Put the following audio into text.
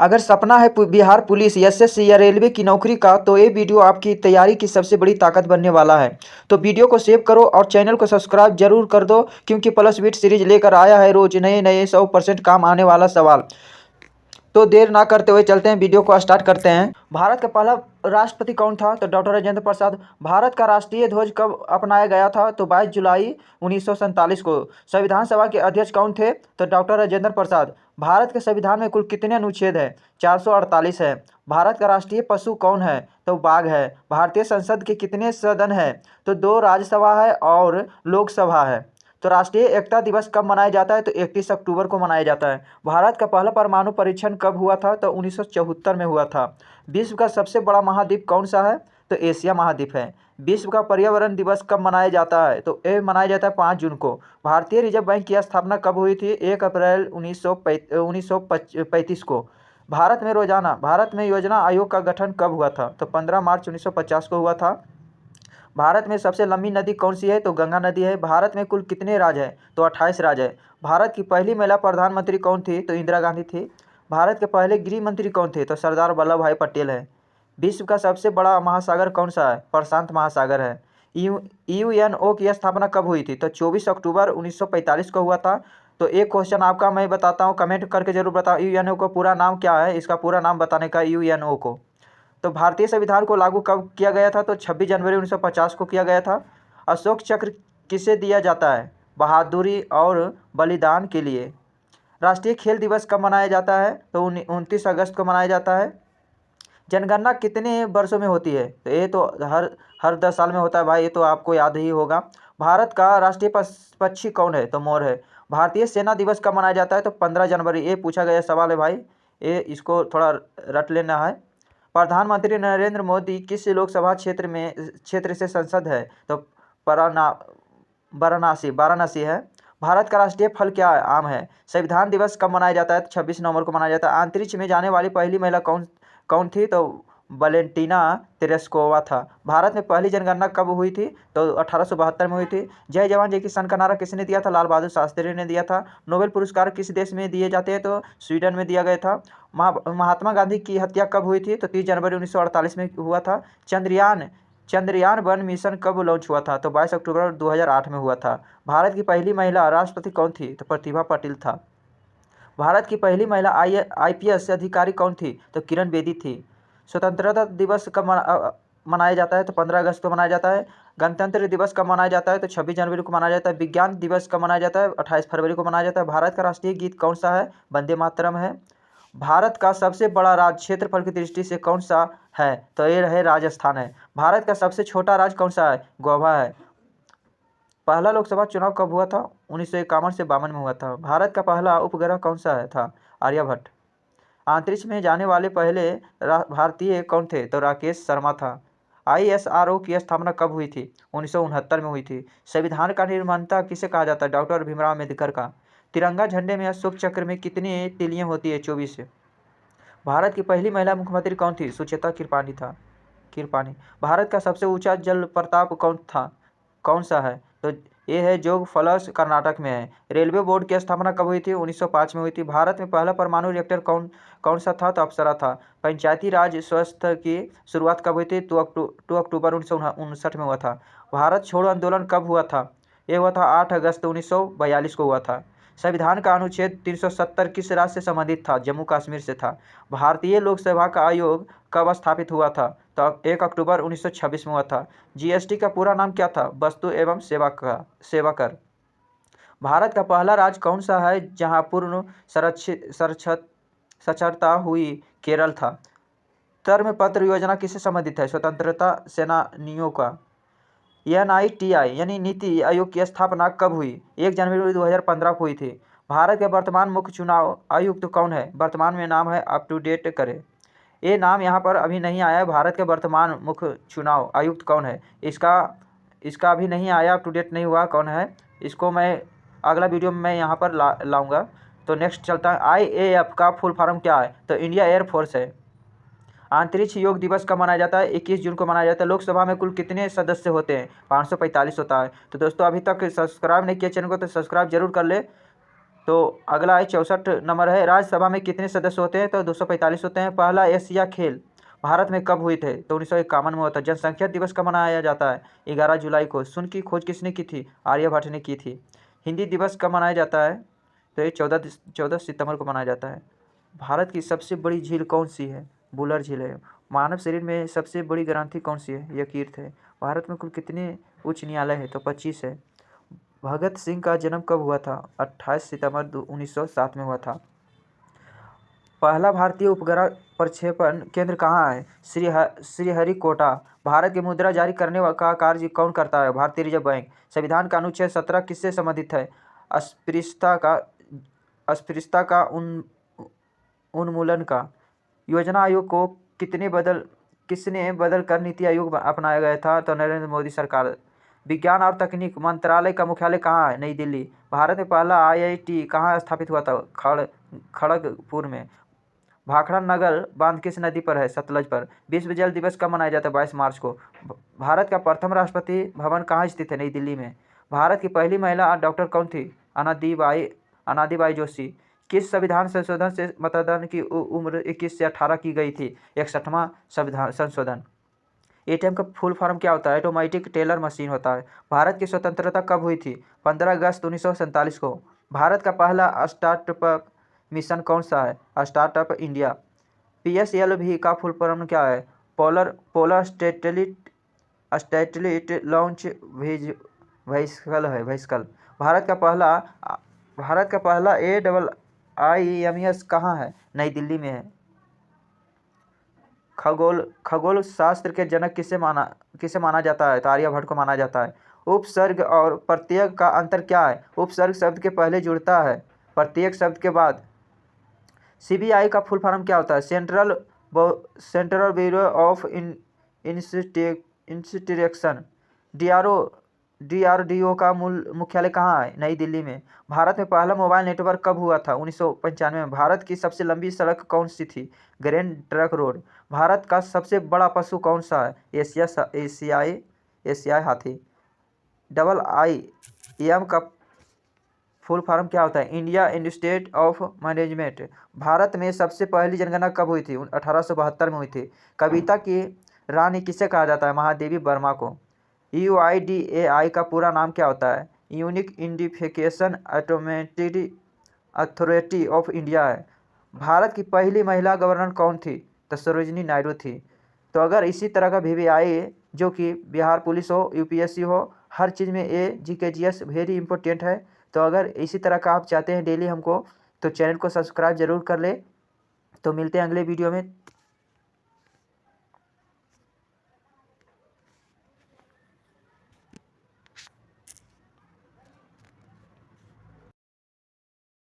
अगर सपना है बिहार पुलिस एसएससी या रेलवे की नौकरी का, तो ये वीडियो आपकी तैयारी की सबसे बड़ी ताकत बनने वाला है। तो वीडियो को सेव करो और चैनल को सब्सक्राइब जरूर कर दो, क्योंकि प्लस बिट सीरीज लेकर आया है रोज नए नए 100% काम आने वाला सवाल। तो देर ना करते हुए चलते हैं, वीडियो को स्टार्ट करते हैं। भारत का पहला राष्ट्रपति कौन था? तो डॉक्टर राजेंद्र प्रसाद। भारत का राष्ट्रीय ध्वज कब अपनाया गया था? तो 22 जुलाई 1947 को। संविधान सभा के अध्यक्ष कौन थे? तो डॉक्टर राजेंद्र प्रसाद। भारत के संविधान में कुल कितने अनुच्छेद हैं? 448 है। भारत का राष्ट्रीय पशु कौन है? तो बाघ है। भारतीय संसद के कितने सदन है? तो 2 राज्यसभा है और लोकसभा है। तो राष्ट्रीय एकता दिवस कब मनाया जाता है? तो 31 अक्टूबर को मनाया जाता है। भारत का पहला परमाणु परीक्षण कब हुआ था? तो 1974 में हुआ था। विश्व का सबसे बड़ा महाद्वीप कौन सा है? तो एशिया महाद्वीप है। विश्व का पर्यावरण दिवस कब मनाया जाता है? तो ये मनाया जाता है 5 जून को। भारतीय रिजर्व बैंक की स्थापना कब हुई थी? 1 अप्रैल 1935 को। भारत में योजना आयोग का गठन कब हुआ था? तो 15 मार्च 1950 को हुआ था। भारत में सबसे लंबी नदी कौन सी है? तो गंगा नदी है। भारत में कुल कितने राज्य हैं? तो 28 राज्य है। भारत की पहली महिला प्रधानमंत्री कौन थी? तो इंदिरा गांधी थी। भारत के पहले गृह मंत्री कौन थे? तो सरदार वल्लभ भाई पटेल है। विश्व का सबसे बड़ा महासागर कौन सा है? प्रशांत महासागर है। यूएनओ की स्थापना कब हुई थी? तो 24 अक्टूबर 1945 को हुआ था। तो एक क्वेश्चन आपका मैं बताता हूँ, कमेंट करके जरूर बताओ, यूएनओ का पूरा नाम क्या है? इसका पूरा नाम बताने का यूएनओ को। तो भारतीय संविधान को लागू कब किया गया था? तो 26 जनवरी 1950 को किया गया था। अशोक चक्र किसे दिया जाता है? बहादुरी और बलिदान के लिए। राष्ट्रीय खेल दिवस कब मनाया जाता है? तो 29 अगस्त को मनाया जाता है। जनगणना कितने वर्षों में होती है? तो ये तो हर 10 साल में होता है भाई, ये तो आपको याद ही होगा। भारत का राष्ट्रीय पक्षी कौन है? तो मोर है। भारतीय सेना दिवस कब मनाया जाता है? तो 15 जनवरी। ये पूछा गया सवाल है भाई, ये इसको थोड़ा रट लेना है। प्रधानमंत्री नरेंद्र मोदी किस लोकसभा क्षेत्र से संसद है? तो पराना वाराणसी है। भारत का राष्ट्रीय फल क्या है? आम है। संविधान दिवस कब मनाया जाता है? तो 26 नवंबर को मनाया जाता है। अंतरिक्ष में जाने वाली पहली महिला कौन कौन थी? तो वैलेंटीना तेरेस्कोवा था। भारत में पहली जनगणना कब हुई थी? तो 1872 में हुई थी। जय जवान जय किसान का नारा किसने दिया था? लाल बहादुर शास्त्री ने दिया था। नोबेल पुरस्कार किस देश में दिए जाते हैं? तो स्वीडन में दिया गया था। महात्मा गांधी की हत्या कब हुई थी? तो 30 जनवरी 1948 में हुआ था। चंद्रयान 1 मिशन कब लॉन्च हुआ था? तो 22 अक्टूबर 2008 में हुआ था। भारत की पहली महिला राष्ट्रपति कौन थी? तो प्रतिभा पाटिल था। भारत की पहली महिला आईपीएस अधिकारी कौन थी? तो किरण बेदी थी। स्वतंत्रता दिवस कब मनाया जाता है? तो 15 अगस्त को मनाया जाता है। गणतंत्र दिवस कब मनाया जाता है? तो 26 जनवरी को मनाया जाता है। विज्ञान दिवस कब मनाया जाता है? 28 फरवरी को मनाया जाता है। भारत का राष्ट्रीय गीत कौन सा है? वंदे मातरम है। भारत का सबसे बड़ा राज्य क्षेत्रफल की दृष्टि से कौन सा है? तो ये है राजस्थान है। भारत का सबसे छोटा राज्य कौन सा है? गोवा है। पहला लोकसभा चुनाव कब हुआ था? 1951 से 52 में हुआ था। भारत का पहला उपग्रह कौन सा है था? आर्यभट्ट। अंतरिक्ष में जाने वाले पहले भारतीय कौन थे? तो राकेश शर्मा था। आईएसआरओ की स्थापना कब हुई थी? 1969 में हुई थी। संविधान का निर्माता किसे कहा जाता है? डॉक्टर भीमराव अम्बेडकर का। तिरंगा झंडे में अशोक चक्र में कितनी तिलियां होती है? 24। भारत की पहली महिला मुख्यमंत्री कौन थी? सुचेता कृपानी। भारत का सबसे ऊंचा जल प्रपात कौन सा है? तो ये है जोग फॉल्स, कर्नाटक में है। रेलवे बोर्ड की स्थापना कब हुई थी? 1905 में हुई थी। भारत में पहला परमाणु रिएक्टर कौन सा था? तो अप्सरा था। पंचायती राज व्यवस्था की शुरुआत कब हुई थी? 2 अक्टूबर 1959 में हुआ था। भारत छोड़ो आंदोलन कब हुआ था? ये हुआ था 8 अगस्त 1942 को हुआ था। संविधान का अनुच्छेद 370 किस राज्य से संबंधित था? जम्मू कश्मीर से था। भारतीय लोकसेवा का आयोग कब स्थापित हुआ था? तो 1 अक्टूबर 1926 में हुआ था। जीएसटी का पूरा नाम क्या था? वस्तु एवं सेवा कर। भारत का पहला राज्य कौन सा है जहां पूर्ण साक्षरता हुई? केरल था। धर्म पत्र योजना किससे संबंधित है? स्वतंत्रता सेनानियों का। एनआईटीआई यानी नीति आयोग की स्थापना कब हुई? 1 जनवरी 2015 को हुई थी। भारत के वर्तमान मुख्य चुनाव आयुक्त कौन है? वर्तमान में नाम है अप टू डेट करें। ये नाम यहाँ पर अभी नहीं आया है। भारत के वर्तमान मुख्य चुनाव आयुक्त कौन है? इसका अभी नहीं आया, अप टू डेट नहीं हुआ कौन है। इसको मैं अगला वीडियो में मैं यहाँ पर लाऊंगा। तो नेक्स्ट चलता है। IAF का फुल फॉर्म क्या है? तो इंडिया एयर फोर्स है। अंतरिक्ष योग दिवस कब मनाया जाता है? 21 जून को मनाया जाता है। लोकसभा में कुल कितने सदस्य होते हैं? 545 होता है। तो दोस्तों, अभी तक सब्सक्राइब नहीं किया चैनल को तो सब्सक्राइब जरूर कर ले। तो अगला है 64 नंबर है, राज्यसभा में कितने सदस्य होते हैं? तो 245 होते हैं। पहला एशिया खेल भारत में कब हुए थे? तो 1951 में हुआ था। जनसंख्या दिवस कब मनाया जाता है? 11 जुलाई को। शून्य की खोज किसने की थी? आर्यभट्ट ने की थी। हिंदी दिवस कब मनाया जाता है? तो ये 14 सितंबर को मनाया जाता है। भारत की सबसे बड़ी झील कौन सी है? बुलर झील है। मानव शरीर में सबसे बड़ी ग्रंथि कौन सी है? यकृत है। भारत में कुल कितने उच्च न्यायालय है? तो 25 है। भगत सिंह का जन्म कब हुआ था? 28 सितंबर 1907 में हुआ था। पहला भारतीय उपग्रह प्रक्षेपण केंद्र कहाँ है? श्रीहरिकोटा। भारत की मुद्रा जारी करने का कार्य कौन करता है? भारतीय रिजर्व बैंक। संविधान का अनुच्छेद 17 किससे संबंधित है? अस्पृश्यता का उन्मूलन का। योजना आयोग को किसने बदल कर नीति आयोग अपनाया गया था? तो नरेंद्र मोदी सरकार। विज्ञान और तकनीक मंत्रालय का मुख्यालय कहाँ है? नई दिल्ली। भारत में पहला IIT कहाँ स्थापित हुआ था? खड़गपुर में। भाखड़ा नगर बांध किस नदी पर है? सतलज पर। विश्व जल दिवस कब मनाया जाता है? 22 मार्च को। भारत का प्रथम राष्ट्रपति भवन कहाँ स्थित है? नई दिल्ली में। भारत की पहली महिला डॉक्टर कौन थी? अनादिबाई जोशी। किस संविधान संशोधन से मतदान की उम्र 21 से 18 की गई थी? 61वां संविधान संशोधन। ATM का फुल फॉर्म क्या होता है? ऑटोमेटिक टेलर मशीन होता है। भारत की स्वतंत्रता कब हुई थी? 15 अगस्त 1947 को। भारत का पहला स्टार्टअप मिशन कौन सा है? Startup India. PSLV का फुल फॉर्म क्या है? पोलर सैटेलाइट लॉन्च व्हीकल है व्हीकल। भारत का पहला AIIMS कहाँ है? नई दिल्ली में है। खगोल शास्त्र के जनक किसे माना जाता है? तो आर्यभट्ट को माना जाता है। उपसर्ग और प्रत्यय का अंतर क्या है? उपसर्ग शब्द के पहले जुड़ता है, प्रत्येक शब्द के बाद। CBI का फुल फॉर्म क्या होता है? Central bureau of instruction. DRDO का मुख्यालय कहाँ है? नई दिल्ली में। भारत में पहला मोबाइल नेटवर्क कब हुआ था? 1995 में। भारत की सबसे लंबी सड़क कौन सी थी? Grand trunk road. भारत का सबसे बड़ा पशु कौन सा है? एशियाई हाथी। IIM का फुल फॉर्म क्या होता है? India institute of management. Bharat में सबसे पहली जनगणना कब हुई थी? 1872 में हुई थी। कविता की रानी किसे कहा जाता है? महादेवी वर्मा को। UIDAI का पूरा नाम क्या होता है? Unique identification authority of India है। भारत की पहली महिला गवर्नर कौन थी? तो सरोजिनी नायडू थी। तो अगर इसी तरह का VVI जो कि बिहार पुलिस हो, UPSC हो, हर चीज़ में GKGS वेरी इंपॉर्टेंट है। तो अगर इसी तरह का आप चाहते हैं डेली हमको, तो चैनल को सब्सक्राइब जरूर कर ले। तो मिलते हैं अगले वीडियो में।